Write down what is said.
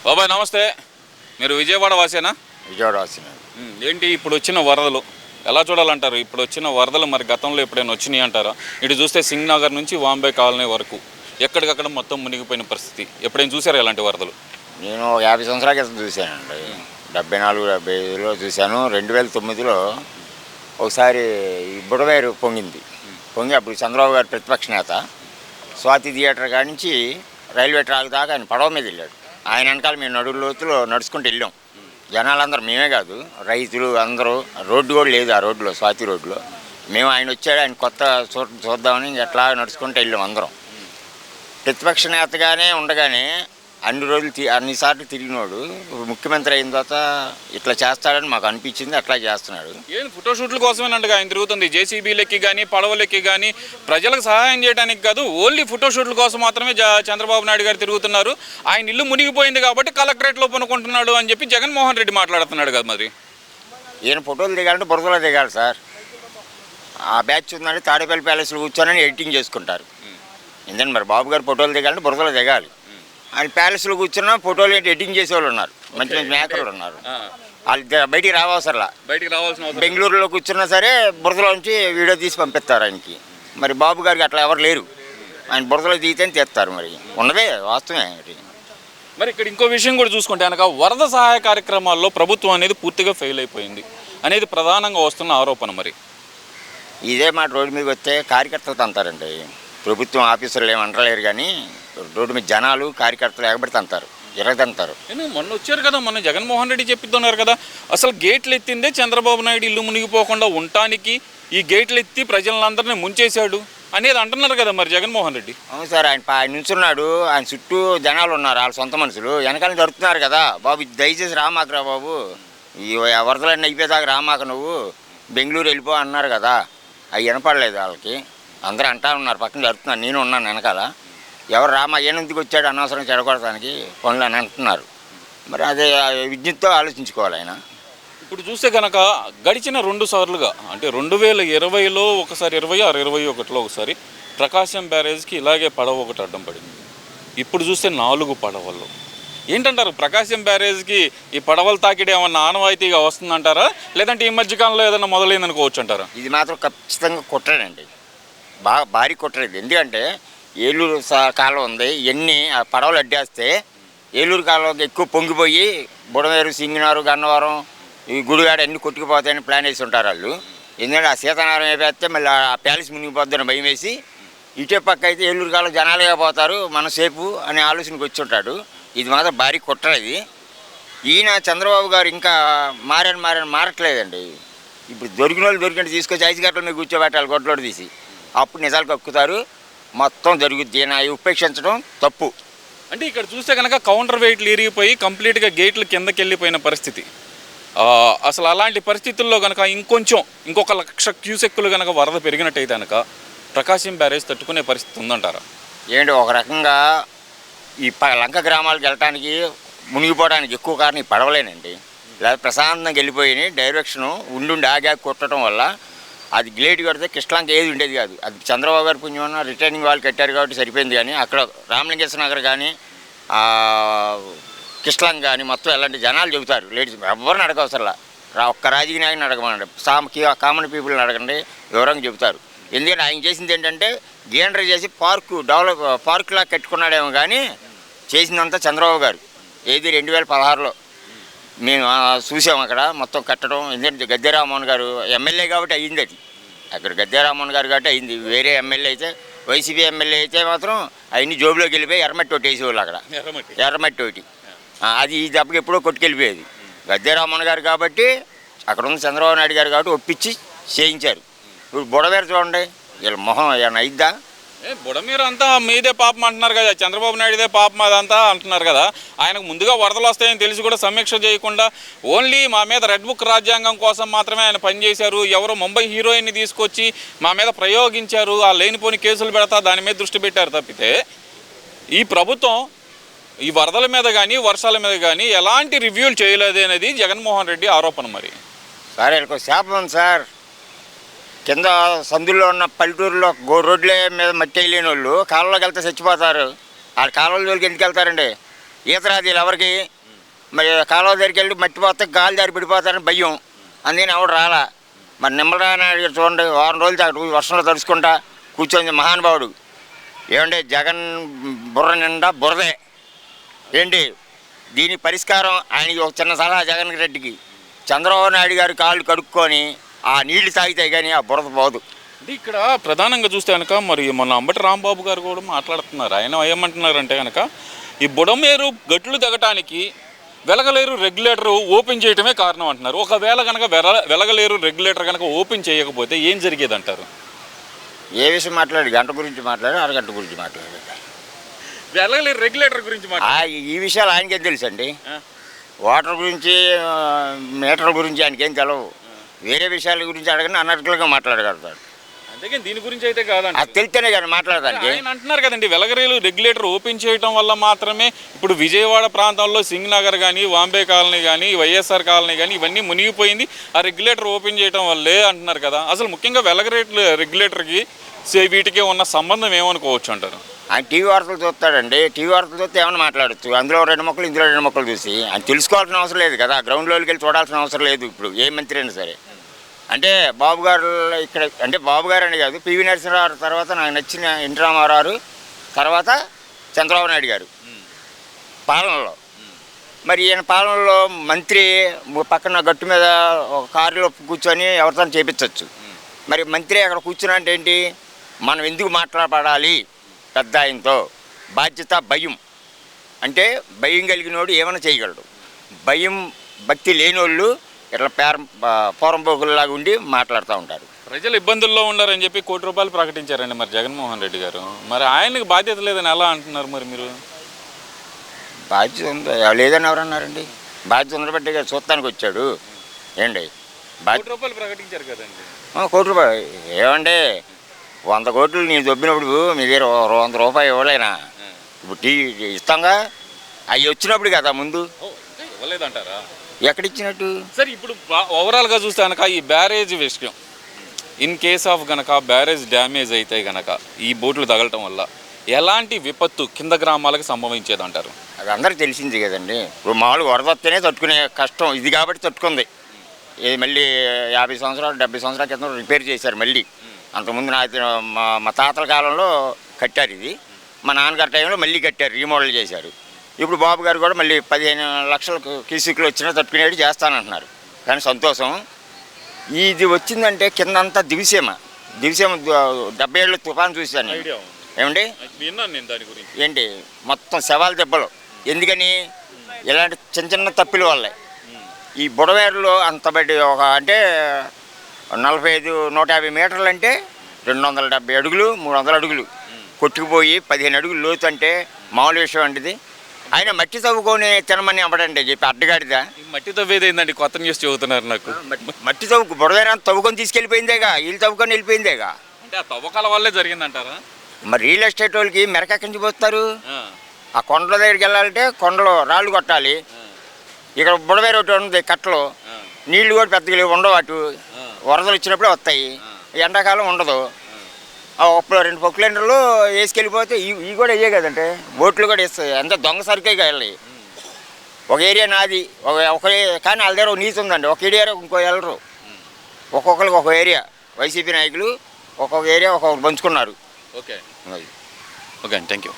బాబాయ్ నమస్తే. మీరు విజయవాడ వాసేనా? విజయవాడ వాసిన. ఏంటి ఇప్పుడు వచ్చిన వరదలు ఎలా చూడాలంటారు? ఇప్పుడు వచ్చిన వరదలు మరి గతంలో ఎప్పుడైనా వచ్చినాయి అంటారా? ఇటు చూస్తే సింగ్ నగర్ నుంచి వాంబే కాలనీ వరకు ఎక్కడికక్కడ మొత్తం మునిగిపోయిన పరిస్థితి. ఎప్పుడైనా చూసారా ఇలాంటి వరదలు? నేను 50 సంవత్సరాల క్రితం చూశానండి. 74, 75లో చూశాను. 2009లో ఒకసారి ఈ బుడవేరు పొంగింది. అప్పుడు చంద్రబాబు గారు ప్రతిపక్ష నేత. స్వాతి థియేటర్ కాడి నుంచి రైల్వే ట్రాక్ దాకా ఆయన పడవ మీద వెళ్ళాడు. ఆయన వెనకాల మేము నడుగు లోతులో నడుచుకుంటూ వెళ్ళాం. జనాలందరూ, మేమే కాదు రైతులు అందరూ. రోడ్డు కూడా లేదు ఆ రోడ్లో, స్వాతి రోడ్లో. మేము ఆయన వచ్చాడు, ఆయన కొత్త చూద్దామని ఎట్లా నడుచుకుంటూ వెళ్ళాం అందరం. ప్రతిపక్ష నేతగానే ఉండగానే అన్ని రోజులు అన్నిసార్లు తిరిగినోడు ముఖ్యమంత్రి అయిన తర్వాత ఇట్లా చేస్తాడని మాకు అనిపించింది. అట్లా చేస్తున్నాడు. ఏం ఫోటోషూట్ల కోసమేనంటగా ఆయన తిరుగుతుంది. జేసీబీలెక్కి కానీ పడవలెక్కి కానీ ప్రజలకు సహాయం చేయడానికి కాదు, ఓన్లీ ఫోటోషూట్ల కోసం మాత్రమే చంద్రబాబు నాయుడు గారు తిరుగుతున్నారు. ఆయన ఇల్లు మునిగిపోయింది కాబట్టి కలెక్టరేట్లో పనుకుంటున్నాడు అని చెప్పి జగన్మోహన్ రెడ్డి మాట్లాడుతున్నాడు కదా. మరి ఈయన ఫోటోలు దిగాలంటే బురదలో దిగాలి సార్. ఆ బ్యాచ్ ఉందంటే తాడేపల్లి ప్యాలెస్లో కూర్చొని ఎడిటింగ్ చేసుకుంటారు. ఎందుకంటే మరి బాబు గారు ఫోటోలు దిగాలంటే బురదలో దిగాలి. ఆయన ప్యాలెస్లో కూర్చున్న ఫోటోలు ఎడిటింగ్ చేసేవాళ్ళు ఉన్నారు, మంచి మంచి మేకర్లు ఉన్నారు. వాళ్ళు బయటికి రావాల్సిన బెంగళూరులో కూర్చున్నా సరే బురదలోంచి వీడియో తీసి పంపిస్తారు ఆయనకి. మరి బాబు గారికి అట్లా ఎవరు లేరు. ఆయన బురదలో దిగితేనే తీస్తారు. మరి ఉన్నదే వాస్తవమే. మరి ఇక్కడ ఇంకో విషయం కూడా చూసుకుంటే కనుక వరద సహాయ కార్యక్రమాల్లో ప్రభుత్వం అనేది పూర్తిగా ఫెయిల్ అయిపోయింది అనేది ప్రధానంగా వస్తున్న ఆరోపణ. మరి ఇదే మాట రోడ్డు మీద వస్తే కార్యకర్తలతో అంటారండి. ప్రభుత్వం ఆఫీసర్లు ఏమంటలేరు కానీ రోడ్డు మీద జనాలు కార్యకర్తలు ఎగబడితే అంటారు, ఎరగదంటారు. మొన్న వచ్చారు కదా, మొన్న జగన్మోహన్ రెడ్డి చెప్తున్నారు కదా, అసలు గేట్లు ఎత్తిందే చంద్రబాబు నాయుడు ఇల్లు మునిగిపోకుండా ఉండటానికి. ఈ గేట్లు ఎత్తి ప్రజలందరినీ ముంచేశాడు అనేది అంటున్నారు కదా మరి జగన్మోహన్ రెడ్డి. అవును సార్, ఆయన నుంచున్నాడు, ఆయన చుట్టూ జనాలు ఉన్నారు, వాళ్ళ సొంత మనుషులు వెనకాల జరుపుతున్నారు కదా. బాబు దయచేసి రామాకరా బాబు, ఈ వరదలన్నీ అయిపోయేదాకా రామాక, నువ్వు బెంగళూరు వెళ్ళిపో అన్నారు కదా. అవి వినపడలేదు వాళ్ళకి. అందరూ అంటా ఉన్నారు, పక్కన జరుపుతున్నారు, నేను ఉన్నాను వెనకాల. ఎవరు రామ ఏనందుకు వచ్చాడు అనవసరం చెడగొడటానికి పనులు అని అంటున్నారు. మరి అదే విజ్ఞతతో ఆలోచించుకోవాలి ఆయన. ఇప్పుడు చూస్తే కనుక గడిచిన 2 సార్లుగా అంటే 2020లో ఒకసారి, 2021లో ఒకసారి ప్రకాశం బ్యారేజ్కి ఇలాగే పడవ ఒకటి అడ్డం పడింది. ఇప్పుడు చూస్తే 4 పడవల్లో. ఏంటంటారు, ప్రకాశం బ్యారేజ్కి ఈ పడవలు తాకిడి ఏమన్నా ఆనవాయితీగా వస్తుందంటారా, లేదంటే ఈ మధ్యకాలంలో ఏదైనా మొదలైందనుకోవచ్చు అంటారా? ఇది మాత్రం ఖచ్చితంగా కుట్రడండి, బాగా భారీ కుట్రది. ఎందుకంటే ఏలూరు కాలం ఉంది, ఎన్ని పడవలు అడ్డేస్తే ఏలూరు కాలంలోకి ఎక్కువ పొంగిపోయి బుడమేరు, సింగినారు, గన్నవరం, ఈ గుడిగాడ అన్ని కొట్టుకుపోతాయని ప్లాన్ వేసి ఉంటారు వాళ్ళు. ఎందుకంటే ఆ సీతానారాయణ వేస్తే మళ్ళీ ఆ ప్యాలెస్ మునిగిపోద్దని భయం వేసి, ఇటే పక్క అయితే ఏలూరు కాలం జనాలుగా పోతారు, మన సేపు అనే ఆలోచనకు వచ్చి ఉంటాడు. ఇది మాత్రం భారీ కుట్ర ఇది. ఈయన చంద్రబాబు గారు ఇంకా మారట్లేదండి. ఇప్పుడు దొరికిన వాళ్ళు దొరికినట్టు తీసుకొచ్చి ఐదు గంటల మీద కూర్చోబెట్టాలి, గొడ్లోడు తీసి. అప్పుడు నిజాలు కక్కుతారు, మొత్తం జరుగుద్ది. ఈయన ఉపేక్షించడం తప్పు. అంటే ఇక్కడ చూస్తే కనుక కౌంటర్ వెయిట్లు ఇరిగిపోయి కంప్లీట్గా గేట్లు కిందకి వెళ్ళిపోయిన పరిస్థితి. అసలు అలాంటి పరిస్థితుల్లో కనుక ఇంకొక 1,00,000 క్యూసెక్కులు కనుక వరద పెరిగినట్టయితే కనుక ప్రకాశం బ్యారేజ్ తట్టుకునే పరిస్థితి ఉందంటారా? ఏంటి, ఒక రకంగా ఈ లంక గ్రామాలకు వెళ్ళటానికి మునిగిపోవడానికి ఎక్కువ కారణం ఈ పడవలేనండి. లేదా ప్రశాంతంగా వెళ్ళిపోయి డైరెక్షను ఉండి ఆగా కొట్టడం వల్ల అది గ్లేట్ కడితే కృష్ణలంక ఏది ఉండేది కాదు. అది చంద్రబాబు గారి పుణ్యమన్న రిటర్నింగ్ వాళ్ళు కట్టారు కాబట్టి సరిపోయింది. కానీ అక్కడ రామలింగేశ్వర నగర్ కానీ కృష్ణలంక కానీ మొత్తం ఎలాంటి జనాలు చెబుతారు. లేడీస్ ఎవరిని అడగవసరలా, ఒక్క రాజకీయ నాయకుని అడగమనండి, కామన్ పీపుల్ని అడగండి, వివరంగా చెబుతారు. ఎందుకంటే ఆయన చేసింది ఏంటంటే గ్రీనరీ చేసి పార్కులా కట్టుకున్నాడేమో, కానీ చేసిందంతా చంద్రబాబు గారు. ఏది 2016లో మేము చూసాం అక్కడ మొత్తం కట్టడం. ఎందుకంటే గద్దె రామ్మోహన్ గారు ఎమ్మెల్యే కాబట్టి అయ్యింది అది. అక్కడ గద్దె రామ్మోహన్ గారు కాబట్టి అయింది. వేరే ఎమ్మెల్యే అయితే, వైసీపీ ఎమ్మెల్యే అయితే మాత్రం అవన్నీ జోబులోకి వెళ్ళిపోయి ఎర్రమట్టి ఒకటి వేసేవాళ్ళు అక్కడ. ఎర్రమట్టి ఒకటి అది ఈ దెబ్బకి ఎప్పుడో కొట్టుకెళ్ళిపోయేది. గద్దె రామ్మోహన్ గారు కాబట్టి అక్కడ ఉన్న చంద్రబాబు నాయుడు గారు కాబట్టి ఒప్పించి చేయించారు. ఇప్పుడు బుడవేరు చూడండి, వీళ్ళ మొహం ఏమైనా అయిద్దా? బుడమేరు అంతా మీదే పాపం అంటున్నారు కదా, చంద్రబాబు నాయుడుదే పాపం అదంతా అంటున్నారు కదా. ఆయనకు ముందుగా వరదలు వస్తాయని తెలిసి కూడా సమీక్ష చేయకుండా ఓన్లీ మా మీద రెడ్ బుక్ రాజ్యాంగం కోసం మాత్రమే ఆయన పనిచేశారు. ఎవరో ముంబై హీరోయిన్ని తీసుకొచ్చి మా మీద ప్రయోగించారు, ఆ లేనిపోని కేసులు పెడతా దాని మీద దృష్టి పెట్టారు తప్పితే ఈ ప్రభుత్వం ఈ వరదల మీద కానీ వర్షాల మీద కానీ ఎలాంటి రివ్యూలు చేయలేదు అనేది జగన్మోహన్ రెడ్డి ఆరోపణ. మరి సార్ వీళ్ళకి శాపం ఉంది సార్. కింద సందుల్లో ఉన్న పల్లెటూరులో రోడ్ల మీద మట్టి వెళ్ళిన వాళ్ళు కాలంలోకి వెళ్తే చచ్చిపోతారు. ఆ కాలంలోకి ఎందుకు వెళ్తారండి? ఈత రాదు ఎవరికి. మరి కాలువ దగ్గరికి వెళ్ళి మట్టి పోతే గాలి దారి పడిపోతారని భయం, అందుకని ఎవడు రాలా. మరి నిమ్మరాయన చూడండి, వారం రోజులు అక్కడ వర్షంలో తడుచుకుంటా కూర్చొని మహానుభావుడు. ఏమంటే జగన్ బుర్ర నిండా బురదే ఏంటి. దీని పరిష్కారం ఆయనకి ఒక చిన్న సలహా జగన్ రెడ్డికి, చంద్రబాబు నాయుడు గారి కాళ్ళు కడుక్కొని ఆ నీళ్లు తాగితే కానీ ఆ బురద పోదు. అంటే ఇక్కడ ప్రధానంగా చూస్తే కనుక మరి మొన్న అంబటి రాంబాబు గారు కూడా మాట్లాడుతున్నారు. ఆయన ఏమంటున్నారంటే కనుక ఈ బుడమేరు గట్లు దిగటానికి వెలగలేరు రెగ్యులేటర్ ఓపెన్ చేయటమే కారణం అంటున్నారు. ఒకవేళ కనుక వెలగలేరు రెగ్యులేటర్ కనుక ఓపెన్ చేయకపోతే ఏం జరిగేది అంటారు? ఏ విషయం మాట్లాడు, గంట గురించి మాట్లాడు, అరగంట గురించి మాట్లాడు, వెలగలేరు రెగ్యులేటర్ గురించి ఈ విషయాలు ఆయనకేం తెలుసు అండి. వాటర్ గురించి మీటర్ల గురించి ఆయనకేం తెలవు. వేరే విషయాల గురించి అడగని అన్నట్లుగా మాట్లాడగలుగుతాడు. అందుకే దీని గురించి అయితే కాదండి, అది తెలితేనే కానీ మాట్లాడడానికి. ఆయన అంటున్నారు కదండి, వెలగరేలు రెగ్యులేటర్ ఓపెన్ చేయడం వల్ల మాత్రమే ఇప్పుడు విజయవాడ ప్రాంతంలో సింగ్ నగర్ కానీ, వాంబే కాలనీ కానీ, వైఎస్ఆర్ కాలనీ కానీ ఇవన్నీ మునిగిపోయింది ఆ రెగ్యులేటర్ ఓపెన్ చేయడం వల్లే అంటున్నారు కదా. అసలు ముఖ్యంగా వెలగరేట్లు రెగ్యులేటర్కి వీటికి ఉన్న సంబంధం ఏమనుకోవచ్చు అంటారు? ఆయన టీవీ వార్తలు చూస్తాడండి, టీవీ వార్తలు చూస్తే ఏమైనా మాట్లాడచ్చు. అందులో 2 మొక్కలు ఇందులో 2 మొక్కలు చూసి ఆయన తెలుసుకోవాల్సిన అవసరం లేదు కదా, గ్రౌండ్లోకి వెళ్ళి చూడాల్సిన అవసరం లేదు. ఇప్పుడు ఏ మంత్రి అయినా సరే అంటే బాబు గారు ఇక్కడ, అంటే బాబు గారు అని కాదు, పివి నరసింహారావు తర్వాత నాకు నచ్చిన ఎన్టీ రామారావు తర్వాత చంద్రబాబు నాయుడు గారు పాలనలో. మరి ఈయన పాలనలో మంత్రి పక్కన గట్టు మీద ఒక కారులో కూర్చొని ఎవరితో చేపించవచ్చు. మరి మంత్రి అక్కడ కూర్చున్నా అంటే ఏంటి, మనం ఎందుకు మాట్లాడాలి పెద్ద ఆయనతో, బాధ్యత భయం. అంటే భయం కలిగినోడు ఏమైనా చేయగలడు. భయం భక్తి లేనోళ్ళు ఇట్లా పోరంపోకుల్లాగా ఉండి మాట్లాడుతూ ఉంటారు. ప్రజలు ఇబ్బందుల్లో ఉన్నారని చెప్పి ₹1 ప్రకటించారండి మరి జగన్మోహన్ రెడ్డి గారు. మరి ఆయనకి బాధ్యత లేదని ఎలా అంటున్నారు మరి మీరు? బాధ్యత ఉంది లేదని ఎవరన్నారండి? బాధ్యత ఉండబట్టే చూస్తానికి వచ్చాడు ఏండి. ₹1 ప్రకటించారు కదండి. ₹1 ఏమండి, 100 కోట్లు నేను దొబ్బినప్పుడు మీ దగ్గర ₹100 ఇవ్వలేనా? ఇప్పుడు టీ ఇస్తాంగా, అవి వచ్చినప్పుడు కదా ముందు ఇవ్వలేదంటారా? ఎక్కడిచ్చినట్టు? సరే ఇప్పుడు ఓవరాల్గా చూస్తే కనుక ఈ బ్యారేజ్ విషయం, ఇన్ కేస్ ఆఫ్ గనక బ్యారేజ్ డ్యామేజ్ అయితే గనక ఈ బోట్లు తగలటం వల్ల ఎలాంటి విపత్తు కింద గ్రామాలకు సంభవించేదంటారు? అది అందరికీ తెలిసింది కదండి. ఇప్పుడు మామూలు వరద వస్తేనే తట్టుకునే కష్టం ఇది కాబట్టి తట్టుకుంది. ఇది మళ్ళీ 50 సంవత్సరాలు 70 సంవత్సరాల క్రితం రిపేర్ చేశారు మళ్ళీ. అంతకుముందు మా తాతల కాలంలో కట్టారు ఇది, మా నాన్నగారి టైంలో మళ్ళీ కట్టారు, రీమోడల్ చేశారు. ఇప్పుడు బాబు గారు కూడా మళ్ళీ 15 లక్షల క్యూసిక్లు వచ్చినా తట్టుకునేది చేస్తానంటున్నారు. కానీ సంతోషం, ఇది వచ్చిందంటే కిందంతా దివిసీమ 70 ఏళ్ళ తుఫాను చూశాను నేను. ఏమండి ఏంటి మొత్తం శవాల దెబ్బలు. ఎందుకని? ఇలాంటి చిన్న చిన్న తప్పుల వల్లే. ఈ బుడవేరులో అంత బట్టి ఒక అంటే 45-150 మీటర్లు అంటే 270 అడుగులు 300 అడుగులు కొట్టుకుపోయి 15 అడుగులు లోతు అంటే మామూలు విషయం అండి ఇది. ఆయన మట్టి తవ్వుకొని తినమని అవ్వడండి చెప్పి అడ్డగాడిదా. మట్టి తవ్వేది ఏంటండి, కొత్త న్యూస్ చెబుతున్నారు నాకు. మట్టి బుడవేరా తవ్వుకొని తీసుకెళ్ళిపోయిందేగా, వీళ్ళు తవ్వుకొని వెళ్ళిపోయిందేగా. అంటే ఆ తవ్వకాల వల్లే జరిగిందంటారా? మరి రియల్ ఎస్టేట్ వాళ్ళకి మెరకెక్కడి పోస్తారు. ఆ కొండల దగ్గరికి వెళ్ళాలంటే కొండలో రాళ్ళు కొట్టాలి. ఇక్కడ బుడవేరు ఒకటి ఉంది కట్టలో, నీళ్లు కూడా పెద్దగా ఉండవు, అటు వరదలు వచ్చినప్పుడే వస్తాయి, ఎండాకాలం ఉండదు. అప్పుడు 2 పొక్కులెండర్లు వేసుకెళ్ళిపోతే ఇవి కూడా అయ్యే కదంటే బోట్లు కూడా వేస్తాయి. అంతా దొంగ సరికే వెళ్ళి ఒక ఏరియా నాది ఒక కానీ వాళ్ళ దగ్గర ఒక నీతి ఉందండి. ఒక ఏరియా ఇంకో వెళ్ళరు, ఒక్కొక్కరికి ఒక ఏరియా. వైసీపీ నాయకులు ఒక్కొక్క ఏరియా ఒక్కొక్కరు పంచుకున్నారు. Okay okay, thank you.